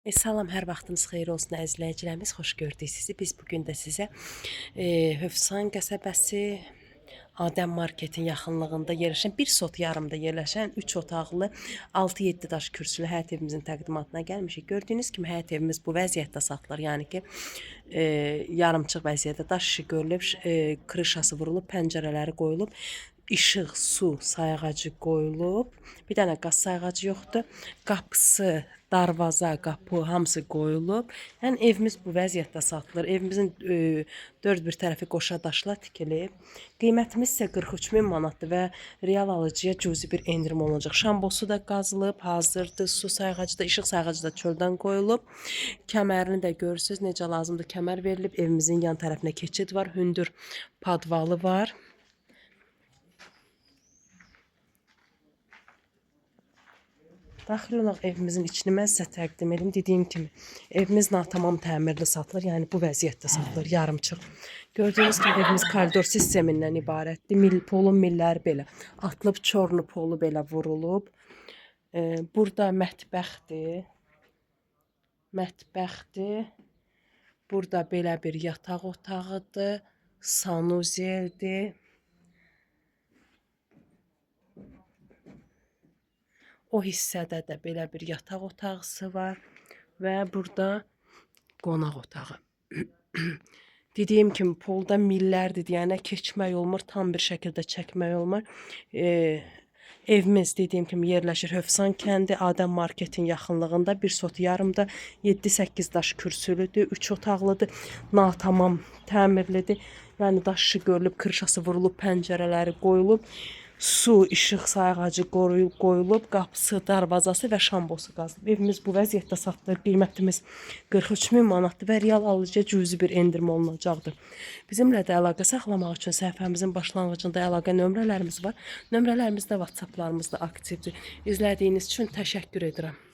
Salam, hər vaxtınız xeyir olsun əziz izləyicilərimiz. Xoş gördük sizi. Biz bugün də sizə Hövsan qəsəbəsi Adəm Marketin yaxınlığında yerləşən, bir sot yarımda yerləşən 3 otaqlı 6-7 daş kürsülü həyət evimizin təqdimatına gəlmişik. Gördüyünüz kimi həyət evimiz bu vəziyyətdə satılır. Yəni ki, yarımçıq vəziyyətdə daş işi görülüb, krişası vurulub, pəncərələri qoyulub, işıq, su sayğacı qoyulub. Bir dənə qaz sayğacı yoxdur. Qapısı, darvaza, qapı hamısı qoyulub. Yəni evimiz bu vəziyyətdə satılır. Evimizin dörd bir tərəfi qoşa daşla tikilib. Qiymətimiz isə 43 min manatdır və real alıcıya cüzi bir endirim olacaq. Şambosu da qazılıb, hazırdır. Su sayğacı da, işıq sayğacı da çöldən qoyulub. Kəmərini də görürsüz necə lazımdır. Kəmər verilib. Evimizin yan tərəfinə keçid var. Hündür padvalı var. Daxil olaq evimizin içini mən sizə təqdim edim. Dediyim kimi, evimiz natamam təmirli satılır. Yəni bu vəziyyətdə satılır, yarımçıq. Gördüyünüz kimi evimiz koridor sistemindən ibarətdir. Polun milləri belə atılıb, çorlu polu belə vurulub. Burada mətbəxdir. Mətbəxdir. Burada belə bir yataq otağıdır. Sanuzeldir. O hissədə də belə bir yataq otağısı var və burada qonaq otağı. Dediyim kimi polda millərdir, yəni keçmək olmur, tam bir şəkildə çəkmək olmur. Evimiz dediyim kimi yerləşir Hövsan kəndi, Adəm Marketin yaxınlığında, bir sot yarımda 7-8 daş kürsülüdür, 3 otaqlıdır, natamam təmirlidir. Yəni daşı görülüb, krişası vurulub, pəncərələri qoyulub. Su, işıq sayğacı qoyulub, qapısı, darvazası və şambosu qazılıb. Evimiz bu vəziyyətdə satılır. Qiymətimiz 43 min manatdır və real alıcıya cüzi bir endirim olunacaqdır. Bizimlə də əlaqə saxlamaq üçün səhifəmizin başlanğıcında əlaqə nömrələrimiz var. Nömrələrimizdə, WhatsApplarımız da aktivdir. İzlədiyiniz üçün təşəkkür edirəm.